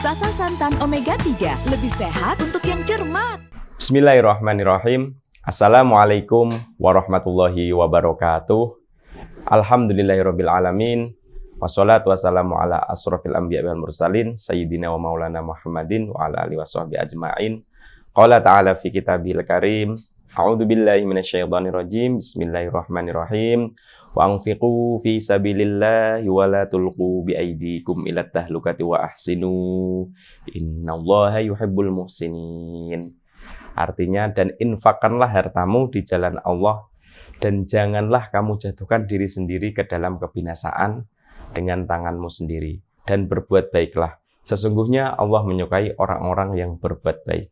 Raksasa santan omega 3, lebih sehat untuk yang cermat. Bismillahirrahmanirrahim. Assalamualaikum warahmatullahi wabarakatuh. Alhamdulillahirabbil alamin. Wassalatu wassalamu ala asrofil anbiya wal mursalin sayyidina wa maulana Muhammadin wa ala alihi washabbihi ajmain. Qala ta'ala fi kitabil karim. A'udzu billahi minasyaitonir rajim. Bismillahirrahmanirrahim. Wa anfiqu fi sabilillahi wa la tulqu bi aydikum ila tahlukati wa ahsinu. Innallaha yuhibbul muhsinin. Artinya, dan infakkanlah hartamu di jalan Allah, dan janganlah kamu jatuhkan diri sendiri ke dalam kebinasaan dengan tanganmu sendiri. Dan berbuat baiklah. Sesungguhnya Allah menyukai orang-orang yang berbuat baik.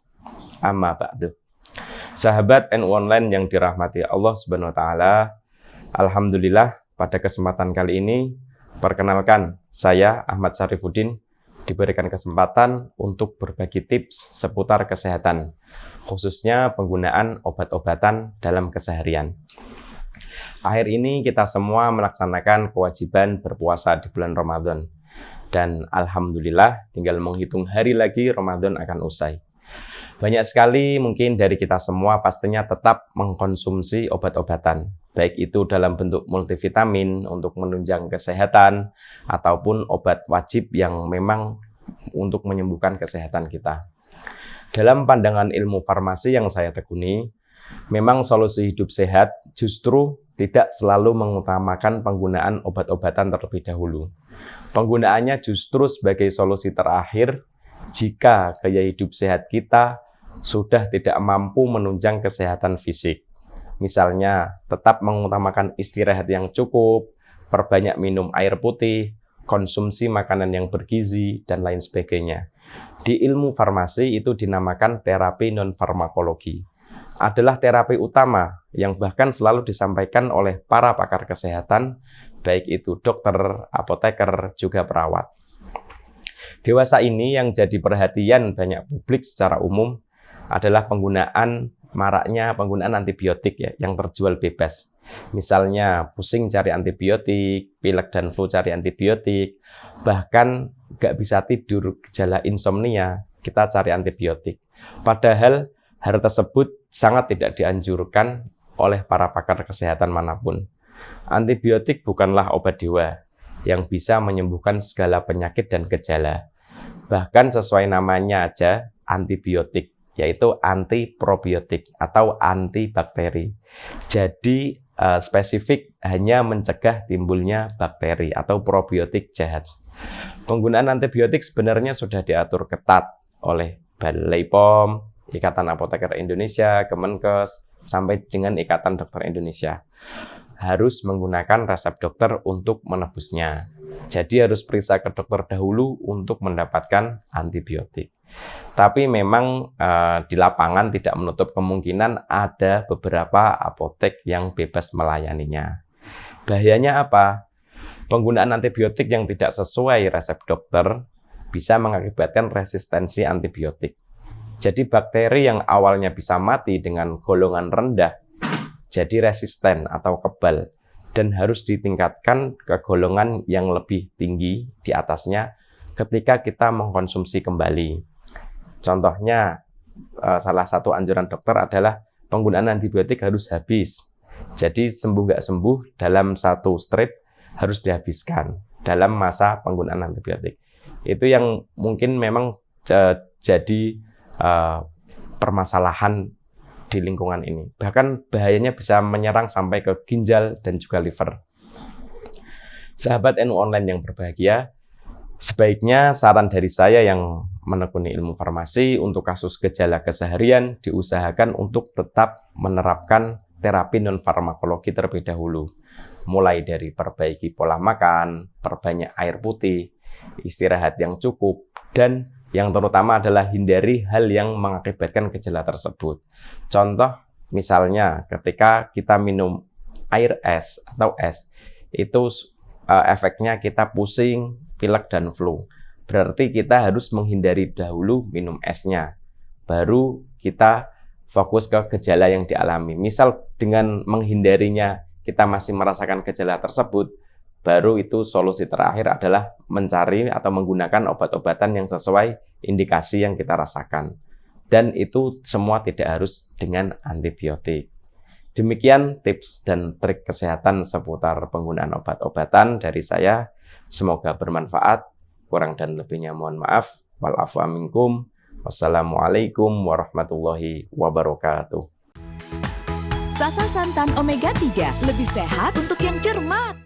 Amma ba'du. Sahabat NU Online yang dirahmati Allah Subhanahu wa taala, alhamdulillah pada kesempatan kali ini perkenalkan saya Ahmad Syarifuddin diberikan kesempatan untuk berbagi tips seputar kesehatan, khususnya penggunaan obat-obatan dalam keseharian. Akhir ini kita semua melaksanakan kewajiban berpuasa di bulan Ramadan. Dan alhamdulillah tinggal menghitung hari lagi Ramadan akan usai. Banyak sekali mungkin dari kita semua pastinya tetap mengkonsumsi obat-obatan, baik itu dalam bentuk multivitamin untuk menunjang kesehatan, ataupun obat wajib yang memang untuk menyembuhkan kesehatan kita. Dalam pandangan ilmu farmasi yang saya tekuni, memang solusi hidup sehat justru tidak selalu mengutamakan penggunaan obat-obatan terlebih dahulu. Penggunaannya justru sebagai solusi terakhir jika gaya hidup sehat kita sudah tidak mampu menunjang kesehatan fisik. Misalnya, tetap mengutamakan istirahat yang cukup, perbanyak minum air putih, konsumsi makanan yang bergizi, dan lain sebagainya. Di ilmu farmasi itu dinamakan terapi non-farmakologi. Adalah terapi utama yang bahkan selalu disampaikan oleh para pakar kesehatan, baik itu dokter, apoteker, juga perawat. Dewasa ini yang jadi perhatian banyak publik secara umum adalah maraknya penggunaan antibiotik ya, yang terjual bebas. Misalnya pusing cari antibiotik, pilek dan flu cari antibiotik, bahkan nggak bisa tidur, gejala insomnia, kita cari antibiotik. Padahal hal tersebut sangat tidak dianjurkan oleh para pakar kesehatan manapun. Antibiotik bukanlah obat dewa yang bisa menyembuhkan segala penyakit dan gejala. Bahkan sesuai namanya aja antibiotik, yaitu antiprobiotik atau antibakteri. Jadi spesifik hanya mencegah timbulnya bakteri atau probiotik jahat. Penggunaan antibiotik sebenarnya sudah diatur ketat oleh Balai POM, Ikatan Apoteker Indonesia, Kemenkes, sampai dengan Ikatan Dokter Indonesia. Harus menggunakan resep dokter untuk menebusnya. Jadi harus periksa ke dokter dahulu untuk mendapatkan antibiotik. Tapi memang di lapangan tidak menutup kemungkinan ada beberapa apotek yang bebas melayaninya. Bahayanya apa? Penggunaan antibiotik yang tidak sesuai resep dokter bisa mengakibatkan resistensi antibiotik. Jadi bakteri yang awalnya bisa mati dengan golongan rendah jadi resisten atau kebal dan harus ditingkatkan ke golongan yang lebih tinggi di atasnya ketika kita mengkonsumsi kembali. Contohnya, salah satu anjuran dokter adalah penggunaan antibiotik harus habis. Jadi sembuh nggak sembuh dalam satu strip harus dihabiskan dalam masa penggunaan antibiotik. Itu yang mungkin memang jadi permasalahan di lingkungan ini. Bahkan bahayanya bisa menyerang sampai ke ginjal dan juga liver. Sahabat NU Online yang berbahagia, sebaiknya saran dari saya yang menekuni ilmu farmasi untuk kasus gejala keseharian diusahakan untuk tetap menerapkan terapi non-farmakologi terlebih dahulu. Mulai dari perbaiki pola makan, perbanyak air putih, istirahat yang cukup, dan yang terutama adalah hindari hal yang mengakibatkan gejala tersebut. Contoh, misalnya ketika kita minum air es atau es, itu efeknya kita pusing, pilek, dan flu. Berarti kita harus menghindari dahulu minum esnya. Baru kita fokus ke gejala yang dialami. Misal dengan menghindarinya kita masih merasakan gejala tersebut, baru itu solusi terakhir adalah mencari atau menggunakan obat-obatan yang sesuai indikasi yang kita rasakan. Dan itu semua tidak harus dengan antibiotik. Demikian tips dan trik kesehatan seputar penggunaan obat-obatan dari saya. Semoga bermanfaat. Kurang dan lebihnya mohon maaf. Wal-afu minkum. Wassalamualaikum warahmatullahi wabarakatuh. Sasa santan omega 3 lebih sehat untuk yang cermat.